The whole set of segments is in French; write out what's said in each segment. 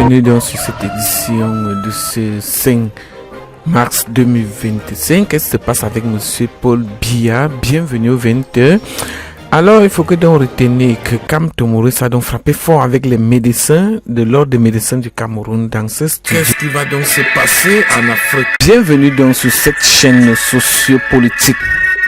Bienvenue dans cette édition de ce 5 mars 2025. Qu'est-ce qui se passe avec Monsieur Paul Biya? Bienvenue au 20h. Alors, il faut que l'on retienne que Cam Tomori a donc frappé fort avec les médecins de l'ordre des médecins du Cameroun dans ce studio. Qu'est-ce qui va donc se passer en Afrique? Bienvenue donc sur cette chaîne sociopolitique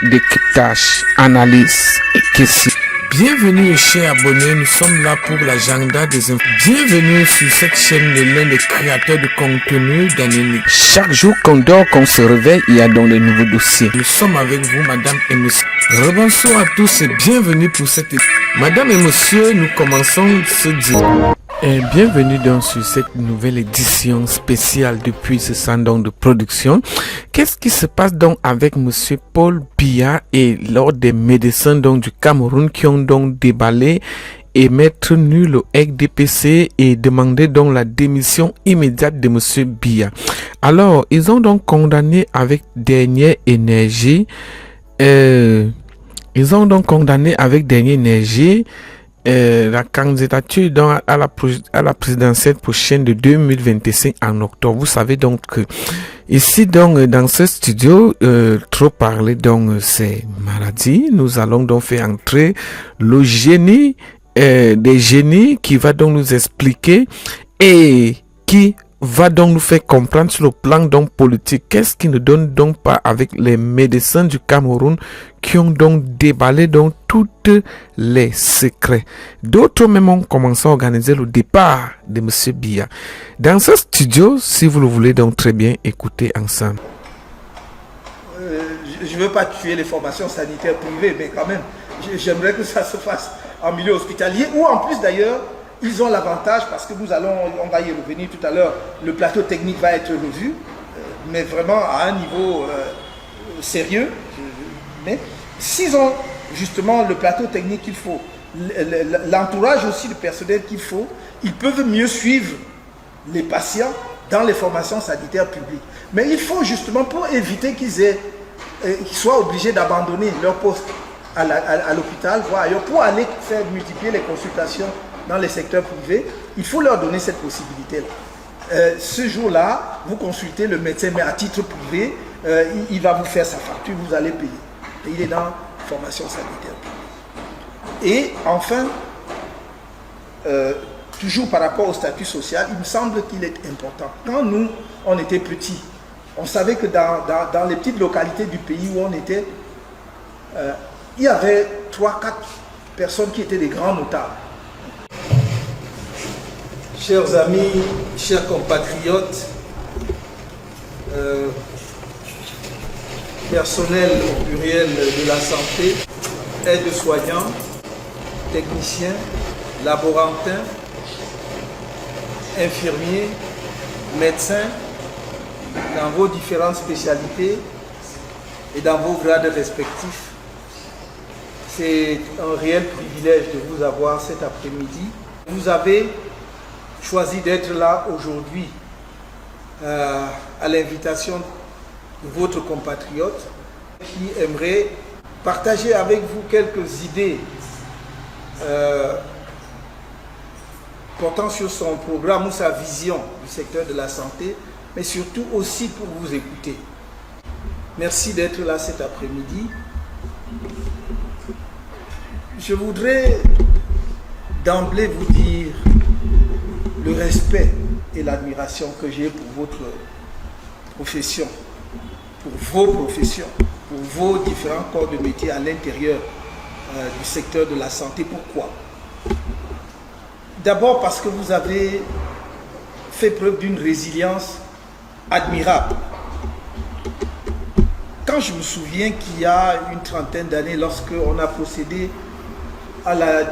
d'équitage, analyse et questions. Bienvenue chers abonnés, nous sommes là pour l'agenda des infos. Bienvenue sur cette chaîne de l'un des créateurs de contenu d'Anélie. Chaque jour qu'on dort, qu'on se réveille, il y a donc de nouveaux dossiers. Nous sommes avec vous, madame et monsieur. Rebonsoir à tous et bienvenue pour cette émission. Madame et monsieur, nous commençons ce dimanche. Et bienvenue donc sur cette nouvelle édition spéciale depuis ce salon de production. Qu'est-ce qui se passe donc avec Monsieur Paul Biya et l'ordre des médecins donc du Cameroun qui ont donc déballé et mettre nul au RDPC et demander donc la démission immédiate de Monsieur Biya. Alors, ils ont donc condamné avec dernière énergie la candidature donc à la présidentielle prochaine de 2025 en octobre. Vous savez donc que ici donc dans ce studio, trop parler donc ces maladies, nous allons donc faire entrer le génie des génies qui va donc nous expliquer et qui va donc nous faire comprendre sur le plan donc politique qu'est-ce qui ne donne donc pas avec les médecins du Cameroun qui ont donc déballé donc toutes les secrets. D'autres même ont commencé à organiser le départ de Monsieur Biya. Dans ce studio, si vous le voulez donc très bien écouter ensemble. Je ne veux pas tuer les formations sanitaires privées, mais quand même, j'aimerais que ça se fasse en milieu hospitalier ou en plus d'ailleurs, ils ont l'avantage parce que on va y revenir tout à l'heure, le plateau technique va être revu, mais vraiment à un niveau sérieux. Mais s'ils ont justement le plateau technique qu'il faut, l'entourage aussi du personnel qu'il faut, ils peuvent mieux suivre les patients dans les formations sanitaires publiques. Mais il faut justement pour éviter qu'ils soient obligés d'abandonner leur poste à l'hôpital, voire ailleurs, pour aller faire multiplier les consultations dans les secteurs privés, il faut leur donner cette possibilité-là. Ce jour-là, vous consultez le médecin, mais à titre privé, il va vous faire sa facture, vous allez payer. Et il est dans formation sanitaire publique. Et enfin, toujours par rapport au statut social, il me semble qu'il est important. Quand nous, on était petits, on savait que dans les petites localités du pays où on était, il y avait 3-4 personnes qui étaient des grands notables. Chers amis, chers compatriotes, personnel au pluriel de la santé, aides-soignants, techniciens, laborantins, infirmiers, médecins, dans vos différentes spécialités et dans vos grades respectifs. C'est un réel privilège de vous avoir cet après-midi. Vous avez choisi d'être là aujourd'hui à l'invitation de votre compatriote qui aimerait partager avec vous quelques idées portant sur son programme ou sa vision du secteur de la santé, mais surtout aussi pour vous écouter. Merci d'être là cet après-midi. Je voudrais d'emblée vous dire le respect et l'admiration que j'ai pour votre profession, pour vos professions, pour vos différents corps de métier à l'intérieur du secteur de la santé. Pourquoi? D'abord parce que vous avez fait preuve d'une résilience admirable. Quand je me souviens qu'il y a une trentaine d'années, lorsqu'on a procédé à la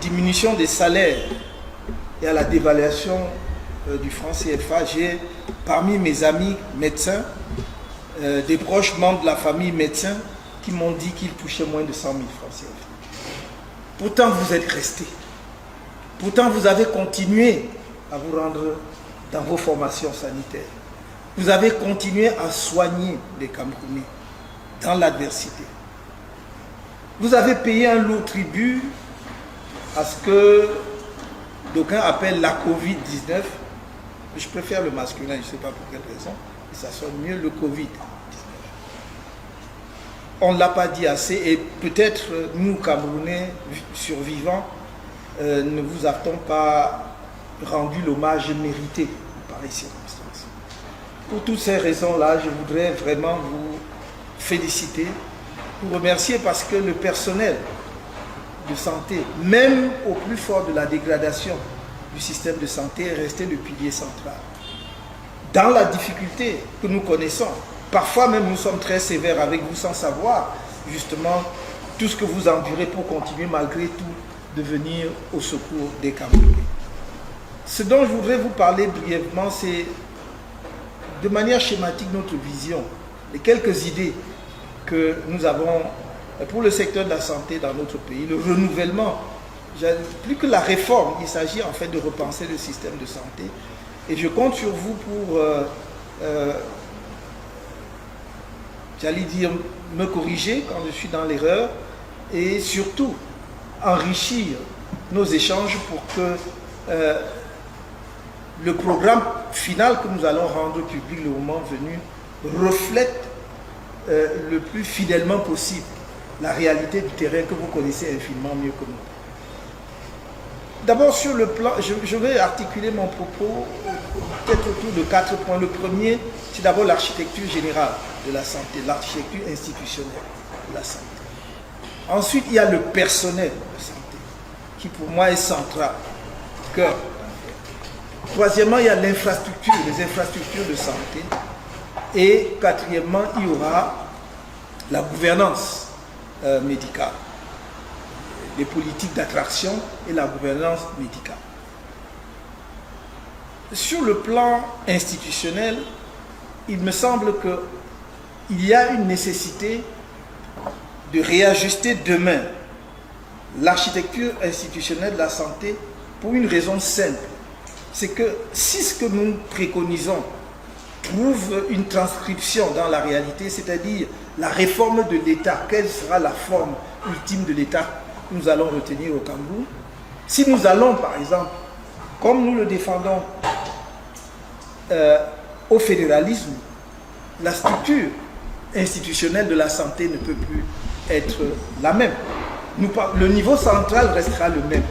diminution des salaires et à la dévaluation du franc CFA, j'ai parmi mes amis médecins, des proches membres de la famille médecins qui m'ont dit qu'ils touchaient moins de 100 000 francs CFA. Pourtant, vous êtes restés. Pourtant, vous avez continué à vous rendre dans vos formations sanitaires. Vous avez continué à soigner les Camerounais dans l'adversité. Vous avez payé un lourd tribut à ce que d'aucuns appellent la Covid-19. Je préfère le masculin, je ne sais pas pour quelle raison, mais ça sonne mieux le Covid. On ne l'a pas dit assez et peut-être nous, Camerounais survivants, ne vous avons pas rendu l'hommage mérité par les circonstances. Pour toutes ces raisons-là, je voudrais vraiment vous féliciter, vous remercier parce que le personnel de santé, même au plus fort de la dégradation du système de santé, est resté le pilier central. Dans la difficulté que nous connaissons, parfois même nous sommes très sévères avec vous sans savoir justement tout ce que vous endurez pour continuer malgré tout de venir au secours des Camerounais. Ce dont je voudrais vous parler brièvement, c'est de manière schématique notre vision, les quelques idées que nous avons pour le secteur de la santé dans notre pays, le renouvellement, plus que la réforme, il s'agit en fait de repenser le système de santé. Et je compte sur vous pour, j'allais dire, me corriger quand je suis dans l'erreur et surtout enrichir nos échanges pour que le programme final que nous allons rendre public le moment venu reflète le plus fidèlement possible la réalité du terrain que vous connaissez infiniment mieux que nous. D'abord sur le plan, je vais articuler mon propos peut-être autour de 4 points. Le premier, c'est d'abord l'architecture générale de la santé, l'architecture institutionnelle de la santé. Ensuite, il y a le personnel de santé, qui pour moi est central, cœur. Troisièmement, il y a l'infrastructure, les infrastructures de santé. Et quatrièmement, il y aura la gouvernance médicale, les politiques d'attraction et la gouvernance médicale. Sur le plan institutionnel, il me semble qu'il y a une nécessité de réajuster demain l'architecture institutionnelle de la santé pour une raison simple. C'est que si ce que nous préconisons trouve une transcription dans la réalité, c'est-à-dire la réforme de l'État, quelle sera la forme ultime de l'État que nous allons retenir au Cameroun? Si nous allons, par exemple, comme nous le défendons, au fédéralisme, la structure institutionnelle de la santé ne peut plus être la même. Le niveau central restera le même.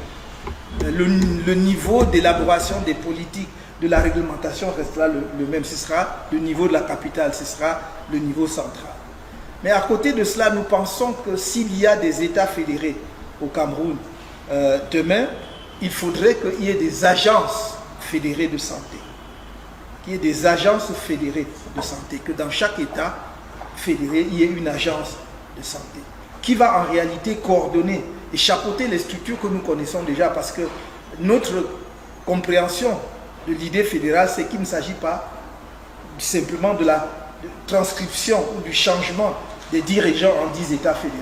Le niveau d'élaboration des politiques, de la réglementation restera le même. Ce sera le niveau de la capitale, ce sera le niveau central. Mais à côté de cela, nous pensons que s'il y a des États fédérés au Cameroun, demain, il faudrait qu'il y ait des agences fédérées de santé. Qu'il y ait des agences fédérées de santé. Que dans chaque État fédéré, il y ait une agence de santé. Qui va en réalité coordonner et chapeauter les structures que nous connaissons déjà. Parce que notre compréhension de l'idée fédérale, c'est qu'il ne s'agit pas simplement de la transcription ou du changement des dirigeants en 10 États fédérés.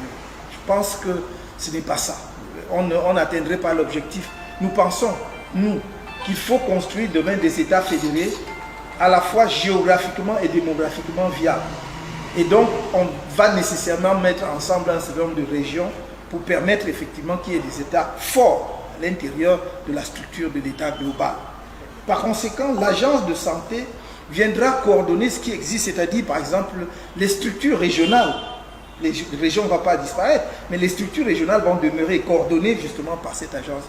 Je pense que ce n'est pas ça. On n'atteindrait pas l'objectif. Nous pensons, nous, qu'il faut construire demain des États fédérés à la fois géographiquement et démographiquement viables. Et donc, on va nécessairement mettre ensemble un certain nombre de régions pour permettre effectivement qu'il y ait des États forts à l'intérieur de la structure de l'État global. Par conséquent, l'agence de santé viendra coordonner ce qui existe, c'est-à-dire par exemple les structures régionales. Les régions ne vont pas disparaître, mais les structures régionales vont demeurer coordonnées justement par cette agence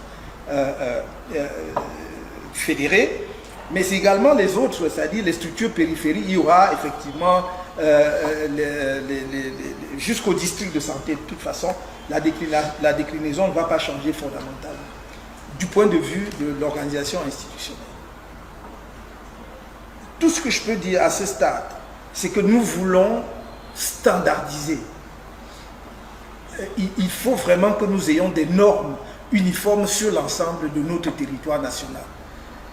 fédérée. Mais également les autres, c'est-à-dire les structures périphériques, il y aura effectivement jusqu'au district de santé. De toute façon, la déclinaison ne va pas changer fondamentalement du point de vue de l'organisation institutionnelle. Tout ce que je peux dire à ce stade, c'est que nous voulons standardiser. Il faut vraiment que nous ayons des normes uniformes sur l'ensemble de notre territoire national.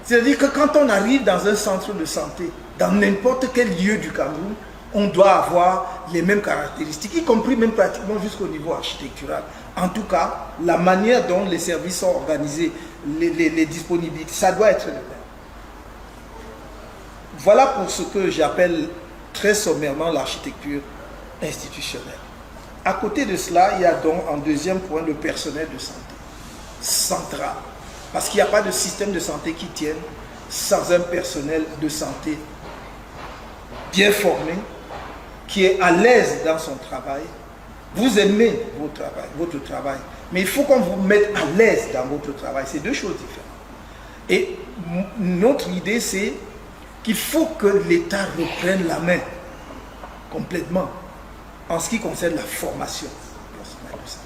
C'est-à-dire que quand on arrive dans un centre de santé, dans n'importe quel lieu du Cameroun, on doit avoir les mêmes caractéristiques, y compris même pratiquement jusqu'au niveau architectural. En tout cas, la manière dont les services sont organisés, les disponibilités, ça doit être le même. Voilà pour ce que j'appelle très sommairement l'architecture institutionnelle. À côté de cela, il y a donc en deuxième point le personnel de santé, central. Parce qu'il n'y a pas de système de santé qui tienne sans un personnel de santé bien formé, qui est à l'aise dans son travail. Vous aimez votre travail, mais il faut qu'on vous mette à l'aise dans votre travail. C'est deux choses différentes. Et notre idée, c'est qu'il faut que l'État reprenne la main complètement en ce qui concerne la formation personnelle de santé.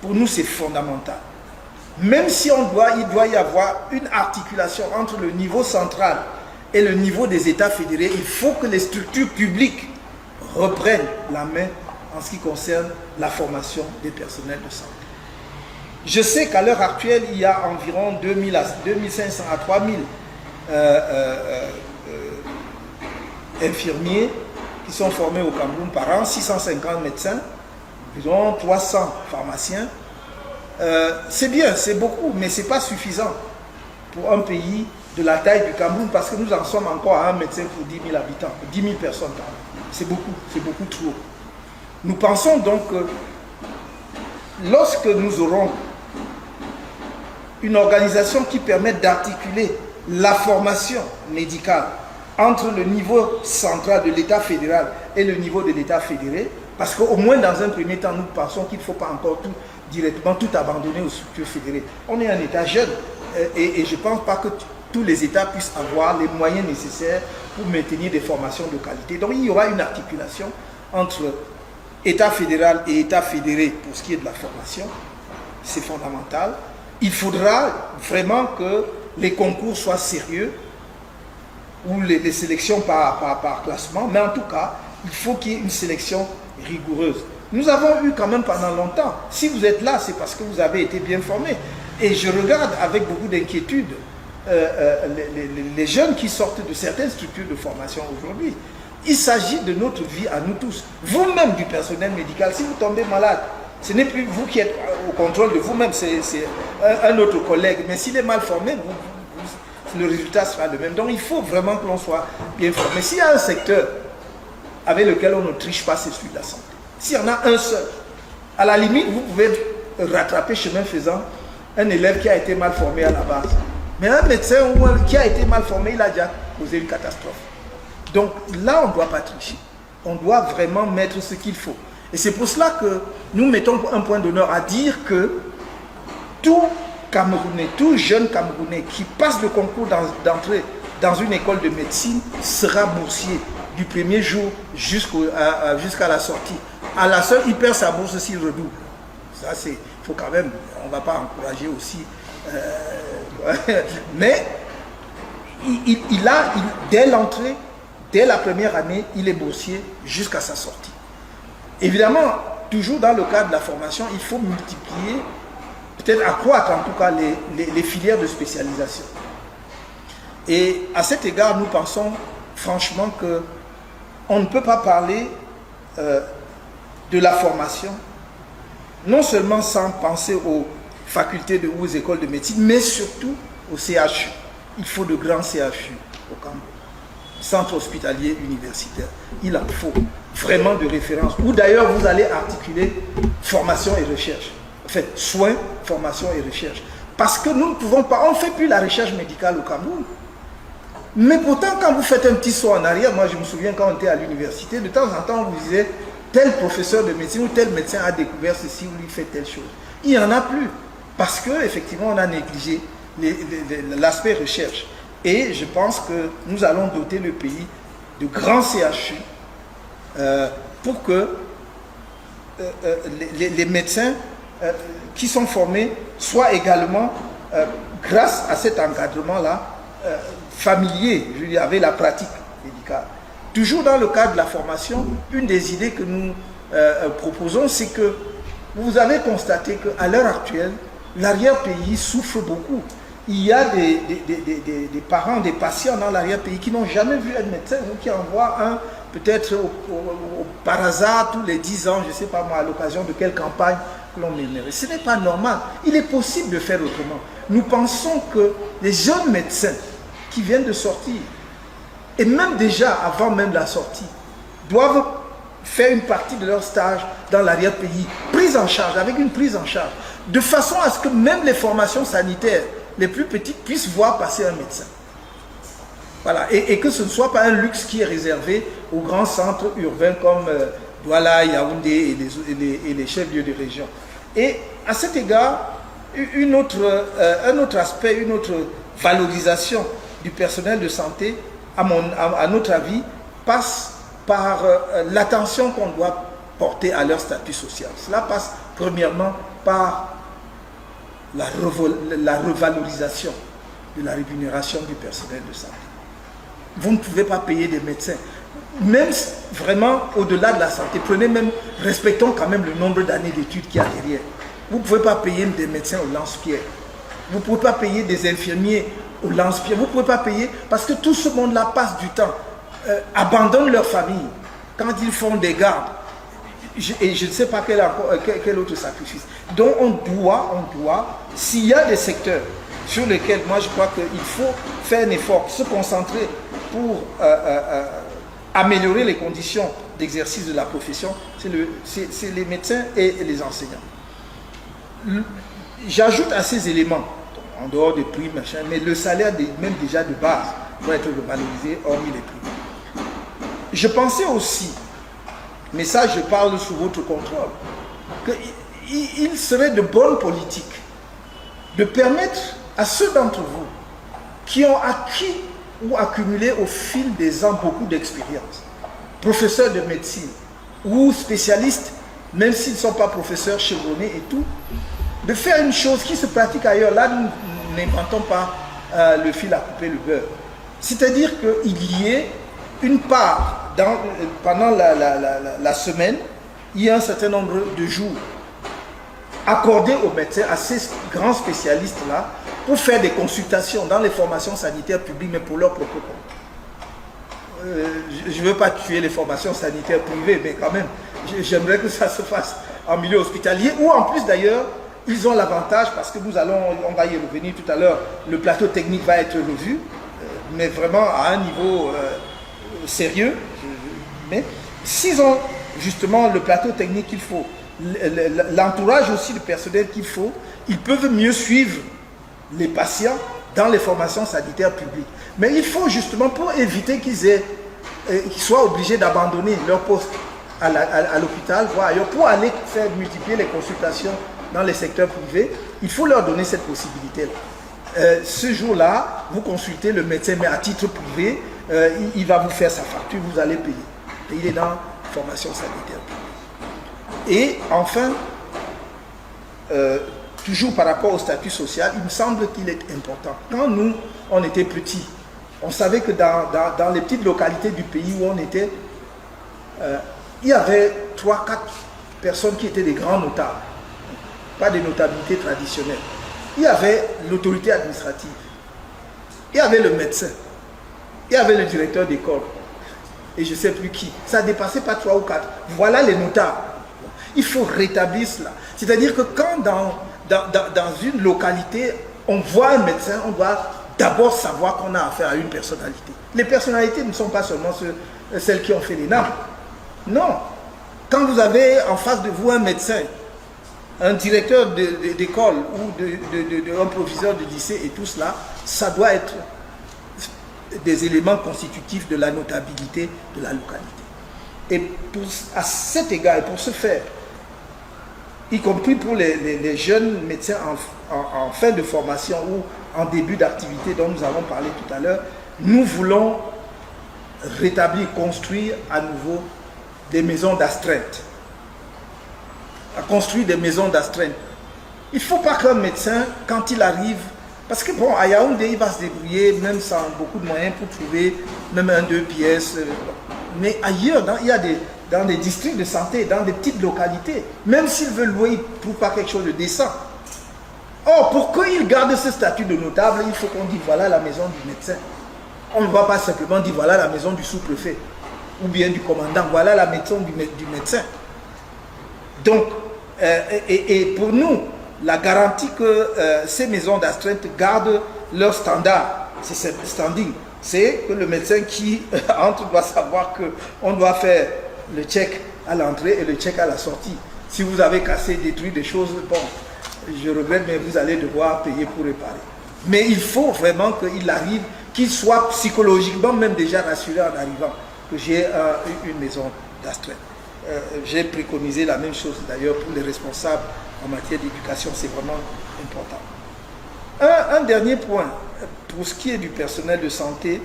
Pour nous, c'est fondamental. Même si il doit y avoir une articulation entre le niveau central et le niveau des États fédérés, il faut que les structures publiques reprennent la main en ce qui concerne la formation des personnels de santé. Je sais qu'à l'heure actuelle, il y a environ 2500 à 3000 infirmiers qui sont formés au Cameroun par an, 650 médecins, environ 300 pharmaciens. C'est bien, c'est beaucoup, mais ce n'est pas suffisant pour un pays de la taille du Cameroun, parce que nous en sommes encore à un médecin pour 10 000 habitants, 10 000 personnes par an. C'est beaucoup trop. Nous pensons donc que lorsque nous aurons une organisation qui permet d'articuler la formation médicale entre le niveau central de l'État fédéral et le niveau de l'État fédéré, parce qu'au moins dans un premier temps, nous pensons qu'il ne faut pas encore directement tout abandonner aux structures fédérées. On est un État jeune et je ne pense pas que tous les États puissent avoir les moyens nécessaires pour maintenir des formations de qualité. Donc il y aura une articulation entre État fédéral et État fédéré pour ce qui est de la formation. C'est fondamental. Il faudra vraiment que les concours soient sérieux ou les sélections par classement, mais en tout cas, il faut qu'il y ait une sélection rigoureuse. Nous avons eu quand même pendant longtemps, si vous êtes là, c'est parce que vous avez été bien formés. Et je regarde avec beaucoup d'inquiétude les jeunes qui sortent de certaines structures de formation aujourd'hui. Il s'agit de notre vie à nous tous. Vous-même du personnel médical, si vous tombez malade, ce n'est plus vous qui êtes au contrôle de vous-même, c'est un autre collègue. Mais s'il est mal formé, le résultat sera le même. Donc il faut vraiment que l'on soit bien formé. S'il y a un secteur avec lequel on ne triche pas, c'est celui de la santé. S'il y en a un seul, à la limite, vous pouvez rattraper chemin faisant un élève qui a été mal formé à la base. Mais un médecin qui a été mal formé, il a déjà causé une catastrophe. Donc là, on ne doit pas tricher. On doit vraiment mettre ce qu'il faut. Et c'est pour cela que nous mettons un point d'honneur à dire que tout Camerounais, tout jeune Camerounais qui passe le concours d'entrée dans une école de médecine sera boursier du premier jour jusqu'à la sortie. À la seule, il perd sa bourse s'il redouble. Ça, c'est, il faut quand même, on ne va pas encourager aussi. Mais dès l'entrée, dès la première année, il est boursier jusqu'à sa sortie. Évidemment, toujours dans le cadre de la formation, il faut multiplier, peut-être accroître en tout cas les filières de spécialisation. Et à cet égard, nous pensons franchement qu'on ne peut pas parler de la formation, non seulement sans penser aux facultés ou aux écoles de médecine, mais surtout au CHU. Il faut de grands CHU au Cameroun. Centre hospitalier universitaire. Il en faut vraiment de référence. Ou d'ailleurs, vous allez articuler formation et recherche. En fait, soins, formation et recherche. Parce que nous ne pouvons pas, on ne fait plus la recherche médicale au Cameroun. Mais pourtant, quand vous faites un petit saut en arrière, moi je me souviens quand on était à l'université, de temps en temps on vous disait, tel professeur de médecine ou tel médecin a découvert ceci ou il fait telle chose. Il n'y en a plus. Parce qu'effectivement, on a négligé l'aspect recherche. Et je pense que nous allons doter le pays de grands CHU pour que les médecins qui sont formés soient également, grâce à cet encadrement-là, familiers, je veux dire, avec la pratique médicale. Toujours dans le cadre de la formation, une des idées que nous proposons, c'est que vous avez constaté qu'à l'heure actuelle, l'arrière-pays souffre beaucoup. Il y a des parents, des patients dans l'arrière-pays qui n'ont jamais vu un médecin ou qui envoient un, peut-être par hasard, tous les 10 ans, je ne sais pas moi, à l'occasion de quelle campagne que l'on mènerait. Ce n'est pas normal. Il est possible de faire autrement. Nous pensons que les jeunes médecins qui viennent de sortir, et même déjà avant même la sortie, doivent faire une partie de leur stage dans l'arrière-pays, prise en charge, avec une prise en charge, de façon à ce que même les formations sanitaires les plus petites puissent voir passer un médecin. Voilà, et que ce ne soit pas un luxe qui est réservé aux grands centres urbains comme Douala, Yaoundé et les chefs-lieux de région. Et à cet égard, un autre aspect, une autre valorisation du personnel de santé, à notre avis, passe par l'attention qu'on doit porter à leur statut social. Cela passe premièrement par la revalorisation de la rémunération du personnel de santé. Vous ne pouvez pas payer des médecins, même vraiment au-delà de la santé. Respectons quand même le nombre d'années d'études qu'il y a derrière. Vous ne pouvez pas payer des médecins au lance-pierre. Vous ne pouvez pas payer des infirmiers au lance-pierre. Vous ne pouvez pas payer parce que tout ce monde-là passe du temps, abandonne leur famille quand ils font des gardes. Et je ne sais pas quel autre sacrifice. Donc on doit, s'il y a des secteurs sur lesquels moi je crois qu'il faut faire un effort, se concentrer pour améliorer les conditions d'exercice de la profession, c'est les médecins et les enseignants. J'ajoute à ces éléments, en dehors des prix, machin, mais le salaire même déjà de base doit être valorisé hormis les prix. Je pensais aussi, mais ça je parle sous votre contrôle, qu'il serait de bonne politique de permettre à ceux d'entre vous qui ont acquis ou accumulé au fil des ans beaucoup d'expérience, professeurs de médecine ou spécialistes, même s'ils ne sont pas professeurs chevronnés et tout, de faire une chose qui se pratique ailleurs. Là, nous n'inventons pas le fil à couper le beurre. C'est-à-dire qu'il y ait une part, pendant la semaine, il y a un certain nombre de jours accordés aux médecins, à ces grands spécialistes-là, pour faire des consultations dans les formations sanitaires publiques, mais pour leur propre compte. Je ne veux pas tuer les formations sanitaires privées, mais quand même, j'aimerais que ça se fasse en milieu hospitalier, où en plus d'ailleurs, ils ont l'avantage, parce que on va y revenir tout à l'heure, le plateau technique va être revu, mais vraiment à un niveau sérieux. Mais s'ils ont justement le plateau technique qu'il faut, l'entourage aussi du personnel qu'il faut, ils peuvent mieux suivre les patients dans les formations sanitaires publiques. Mais il faut justement, pour éviter qu'ils soient obligés d'abandonner leur poste à l'hôpital, voire ailleurs, pour aller faire multiplier les consultations dans les secteurs privés, il faut leur donner cette possibilité-là. Ce jour-là, vous consultez le médecin, mais à titre privé, il va vous faire sa facture, vous allez payer. Et il est dans la formation sanitaire publique. Et enfin, toujours par rapport au statut social, il me semble qu'il est important. Quand nous, on était petits, on savait que dans les petites localités du pays où on était, il y avait 3-4 personnes qui étaient des grands notables, pas des notabilités traditionnelles. Il y avait l'autorité administrative, il y avait le médecin, il y avait le directeur d'école, et je ne sais plus qui. Ça ne dépassait pas 3 ou 4. Voilà les notables. Il faut rétablir cela. C'est-à-dire que quand dans une localité, on voit un médecin, on doit d'abord savoir qu'on a affaire à une personnalité. Les personnalités ne sont pas seulement celles qui ont fait les NAM. Non. Quand vous avez en face de vous un médecin, un directeur d'école ou un proviseur de lycée et tout cela, ça doit être des éléments constitutifs de la notabilité de la localité. Et à cet égard, et pour ce faire, y compris pour les jeunes médecins en fin de formation ou en début d'activité dont nous avons parlé tout à l'heure, nous voulons rétablir, construire à nouveau des maisons d'astreinte. Construire des maisons d'astreinte. Il ne faut pas qu'un médecin, quand il arrive, parce que bon, à Yaoundé, il va se débrouiller, même sans beaucoup de moyens, pour trouver même 1-2 pièces. Mais ailleurs, dans des districts de santé, dans des petites localités, même s'il veut louer, il ne trouve pas quelque chose de décent. Or, pour qu'il garde ce statut de notable, il faut qu'on dise voilà la maison du médecin. On ne va pas simplement dire voilà la maison du sous-préfet ou bien du commandant, voilà la maison du médecin. Donc, et pour nous, la garantie que ces maisons d'astreinte gardent leur standard, c'est ce standing, c'est que le médecin qui entre doit savoir qu'on doit faire le check à l'entrée et le check à la sortie. Si vous avez cassé, détruit des choses, bon, je regrette, mais vous allez devoir payer pour réparer. Mais il faut vraiment qu'il arrive, qu'il soit psychologiquement même déjà rassuré en arrivant, que j'ai une maison d'astreinte. J'ai préconisé la même chose d'ailleurs pour les responsables en matière d'éducation, c'est vraiment important. Un dernier point, pour ce qui est du personnel de santé,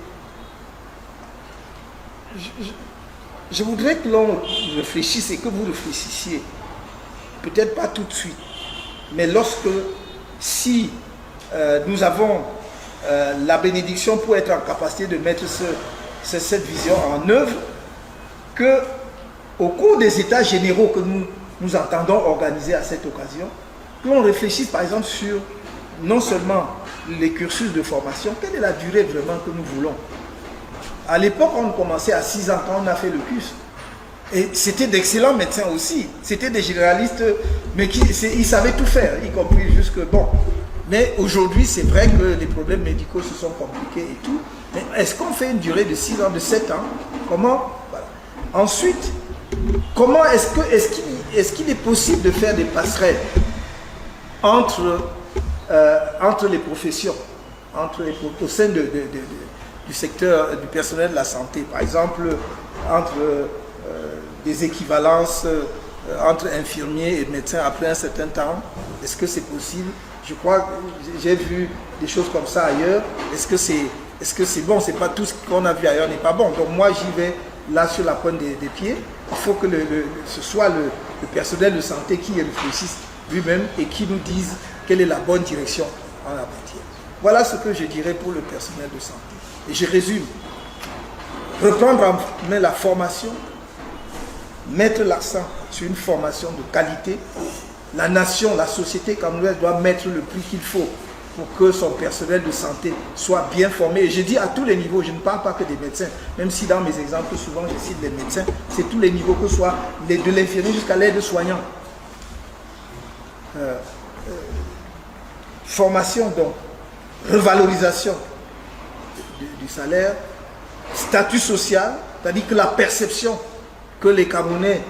je voudrais que l'on réfléchisse et que vous réfléchissiez, peut-être pas tout de suite, mais si nous avons la bénédiction pour être en capacité de mettre cette vision en œuvre, que au cours des états généraux que nous entendons organiser à cette occasion, que l'on réfléchisse par exemple sur non seulement les cursus de formation, quelle est la durée vraiment que nous voulons. À l'époque, on commençait à 6 ans quand on a fait le CUS. Et c'était d'excellents médecins aussi. C'était des généralistes, mais ils savaient tout faire, y compris jusque bon. Mais aujourd'hui, c'est vrai que les problèmes médicaux se sont compliqués et tout. Mais est-ce qu'on fait une durée de 6 ans, de 7 ans? Comment? Voilà. Ensuite, comment est-ce qu'il est possible de faire des passerelles entre les professions, au sein du secteur du personnel de la santé, par exemple, entre des équivalences entre infirmiers et médecins après un certain temps? Est-ce que c'est possible? Je crois que j'ai vu des choses comme ça ailleurs. Est-ce que c'est bon? C'est pas tout ce qu'on a vu ailleurs n'est pas bon. Donc moi j'y vais là sur la pointe des pieds. Il faut que ce soit le personnel de santé qui réfléchisse lui-même et qui nous dise quelle est la bonne direction en la matière. Voilà ce que je dirais pour le personnel de santé. Et je résume. Reprendre en main la formation, mettre l'accent sur une formation de qualité. La nation, la société camerounaise doit mettre le prix qu'il faut pour que son personnel de santé soit bien formé. Et je dis à tous les niveaux, je ne parle pas que des médecins, même si dans mes exemples, souvent je cite les médecins, c'est tous les niveaux, que ce soit de l'infirmier jusqu'à l'aide-soignant. Formation donc, revalorisation du salaire, statut social, c'est-à-dire que la perception que les Camerounais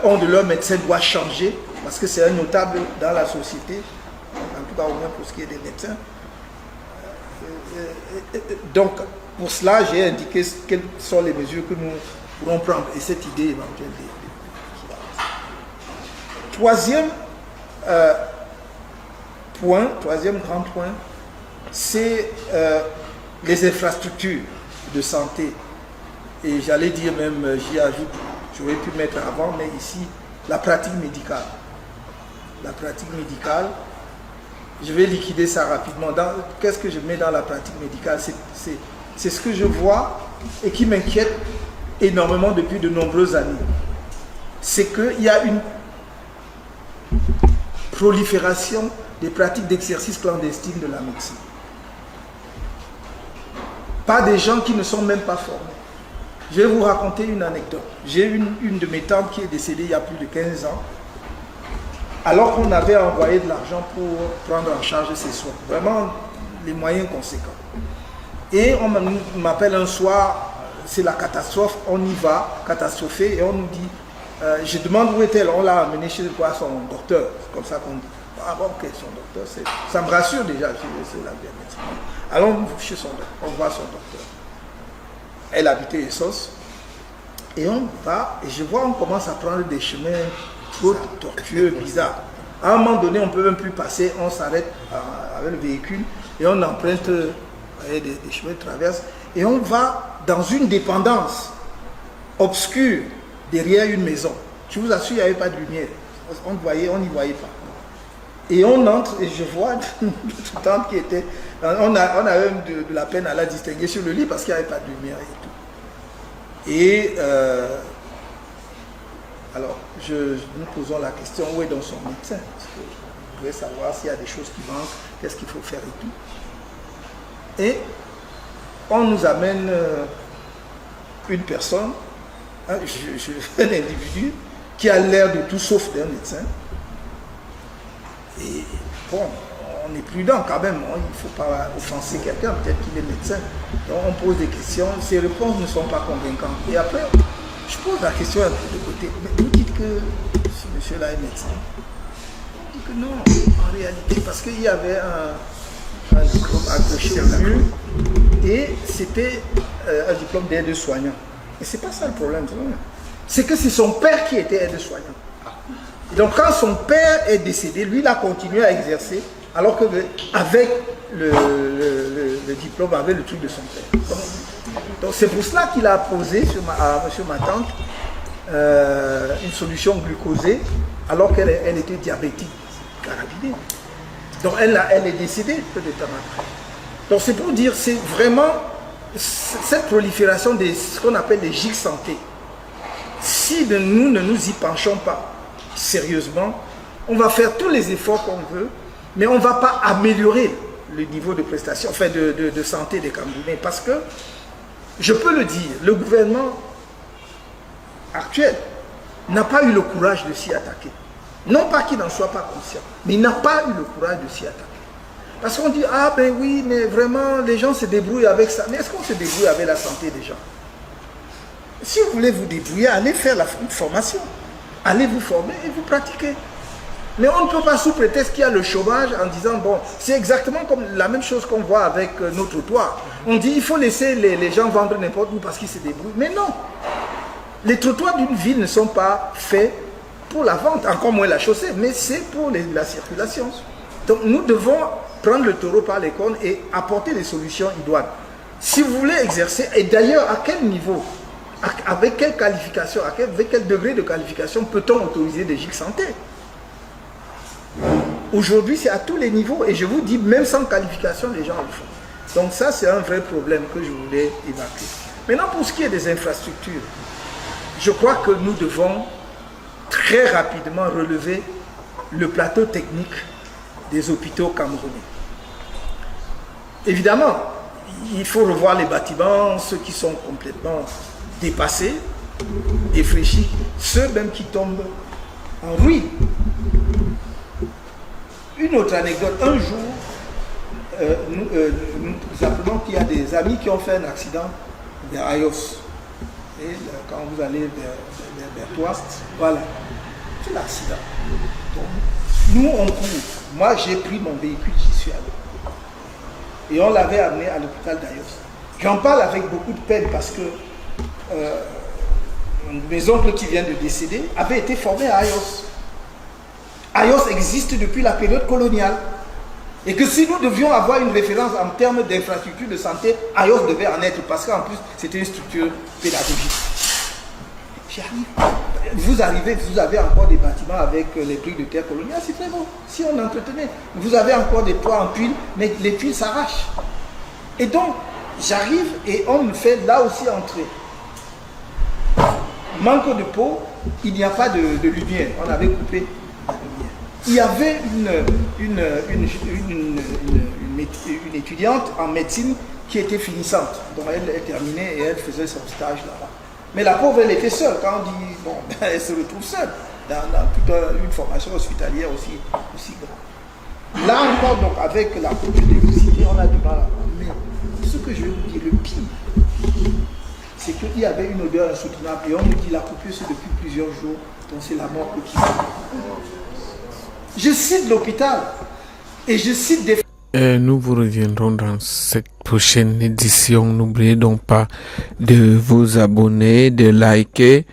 ont de leur médecin doit changer, parce que c'est un notable dans la société, en tout cas au moins pour ce qui est des médecins. Donc, pour cela, j'ai indiqué quelles sont les mesures que nous pourrons prendre et cette idée éventuelle. Troisième grand point, c'est les infrastructures de santé. Et j'allais dire même, j'y ajoute, j'aurais pu mettre avant, mais ici, la pratique médicale. La pratique médicale, je vais liquider ça rapidement. Qu'est-ce que je mets dans la pratique médicale? C'est ce que je vois et qui m'inquiète énormément depuis de nombreuses années. C'est qu'il y a une prolifération des pratiques d'exercice clandestine de la médecine. Pas des gens qui ne sont même pas formés. Je vais vous raconter une anecdote. J'ai une de mes tantes qui est décédée il y a plus de 15 ans, alors qu'on avait envoyé de l'argent pour prendre en charge ses soins. Vraiment, les moyens conséquents. Et on m'appelle un soir, c'est la catastrophe, on y va, catastrophé, et on nous dit, je demande où est-elle, on l'a amenée chez quoi, son docteur, c'est comme ça qu'on dit. Ah bon, ok, son docteur, ça me rassure déjà, c'est la bien médecin. Allons chez son docteur, on voit son docteur. Elle habitait Essos, et on va, et je vois, on commence à prendre des chemins trop tortueux, bizarres. À un moment donné, on ne peut même plus passer, on s'arrête avec le véhicule, et on emprunte des chemins de traverse, et on va dans une dépendance obscure, derrière une maison. Je vous assure, il n'y avait pas de lumière. On n'y voyait pas. Et on entre et je vois notre tante qui était... On a même de la peine à la distinguer sur le lit parce qu'il n'y avait pas de lumière et tout. Et alors, nous posons la question, où est donc son médecin? Parce que je voudrais savoir s'il y a des choses qui manquent, qu'est-ce qu'il faut faire et tout. Et on nous amène une personne, un individu qui a l'air de tout sauf d'un médecin. Et bon, on est prudent quand même, il ne faut pas offenser quelqu'un, peut-être qu'il est médecin. Donc on pose des questions, ses réponses ne sont pas convaincantes. Et après, je pose la question un peu de côté. Mais vous dites que ce monsieur-là est médecin? On dit que non, en réalité, parce qu'il y avait un diplôme accroché au mur, et c'était un diplôme d'aide-soignant. Et c'est pas ça le problème, c'est que c'est son père qui était aide-soignant. Et donc quand son père est décédé, lui il a continué à exercer, alors que avec le diplôme, avec le truc de son père. Donc c'est pour cela qu'il a posé à monsieur ma tante une solution glucosée, alors qu'elle était diabétique carabinée. Donc elle est décédée peu de temps après. Donc c'est pour dire, c'est vraiment cette prolifération de ce qu'on appelle les gigs santé. Si nous ne nous y penchons pas sérieusement, on va faire tous les efforts qu'on veut, mais on ne va pas améliorer le niveau de prestation, enfin de santé des Camerounais. Parce que, je peux le dire, le gouvernement actuel n'a pas eu le courage de s'y attaquer. Non pas qu'il n'en soit pas conscient, mais il n'a pas eu le courage de s'y attaquer. Parce qu'on dit, ah ben oui, mais vraiment, les gens se débrouillent avec ça. Mais est-ce qu'on se débrouille avec la santé des gens? Si vous voulez vous débrouiller, allez faire une formation. Allez vous former et vous pratiquez. Mais on ne peut pas sous prétexte qu'il y a le chômage en disant, bon, c'est exactement comme la même chose qu'on voit avec nos trottoirs. On dit, il faut laisser les gens vendre n'importe où parce qu'ils se débrouillent. Mais non. Les trottoirs d'une ville ne sont pas faits pour la vente, encore moins la chaussée, mais c'est pour la circulation. Donc nous devons prendre le taureau par les cornes et apporter des solutions idoines. Si vous voulez exercer, et d'ailleurs à quel niveau, avec quelle qualification, avec quel degré de qualification peut-on autoriser des gigs santé? Aujourd'hui, c'est à tous les niveaux, et je vous dis, même sans qualification, les gens le font. Donc ça, c'est un vrai problème que je voulais évacuer. Maintenant, pour ce qui est des infrastructures, je crois que nous devons très rapidement relever le plateau technique des hôpitaux camerounais. Évidemment, il faut revoir les bâtiments, ceux qui sont complètement dépassés, défraîchis, ceux même qui tombent en ruine. Une autre anecdote, un jour, nous apprenons qu'il y a des amis qui ont fait un accident vers Ayos. Et quand vous allez vers Touast, voilà, c'est l'accident. Nous, on court. Moi, j'ai pris mon véhicule, j'y suis allé. Et on l'avait amené à l'hôpital d'Ayos. J'en parle avec beaucoup de peine parce que mes oncles qui viennent de décéder avaient été formés à Ayos. Ayos existe depuis la période coloniale. Et que si nous devions avoir une référence en termes d'infrastructure de santé, Ayos devait en être, parce qu'en plus, c'était une structure pédagogique. J'arrive. Vous arrivez, vous avez encore des bâtiments avec les briques de terre coloniale, c'est très beau. Si on entretenait, vous avez encore des toits en tuiles, mais les tuiles s'arrachent. Et donc, j'arrive et on me fait là aussi entrer. Manque de peau, il n'y a pas de lumière. On avait coupé la lumière. Il y avait une étudiante en médecine qui était finissante. Donc elle terminait et elle faisait son stage là-bas. Mais la pauvre, elle était seule. Quand on dit, bon, elle se retrouve seule dans toute une formation hospitalière aussi grande. Là encore, donc, avec la coupure d'électricité, on a du mal à... Mais ce que je vous dis, le pire, c'est qu'il y avait une odeur insoutenable. Et on nous dit, la coupure, c'est depuis plusieurs jours. Donc c'est la mort qui... Je cite l'hôpital et je cite des... Nous vous reviendrons dans cette prochaine édition. N'oubliez donc pas de vous abonner, de liker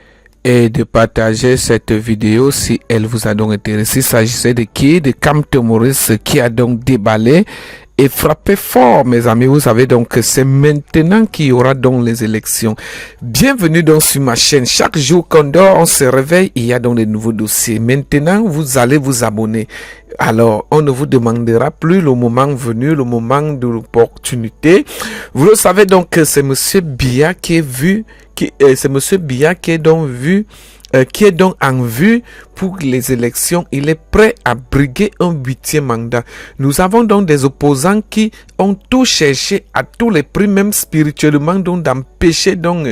et de partager cette vidéo si elle vous a donc intéressé. Il s'agissait de qui? De Kamte Maurice qui a donc déballé et frappé fort, mes amis. Vous savez donc que c'est maintenant qu'il y aura donc les élections. Bienvenue donc sur ma chaîne. Chaque jour qu'on dort, on se réveille, il y a donc des nouveaux dossiers. Maintenant, vous allez vous abonner. Alors, on ne vous demandera plus le moment venu, le moment de l'opportunité. Vous le savez donc que c'est Monsieur Biya qui est vu, c'est Monsieur Biya qui est donc vu, qui est donc en vue pour les élections. Il est prêt à briguer un 8e mandat. Nous avons donc des opposants qui ont tout cherché à tous les prix, même spirituellement, donc d'empêcher donc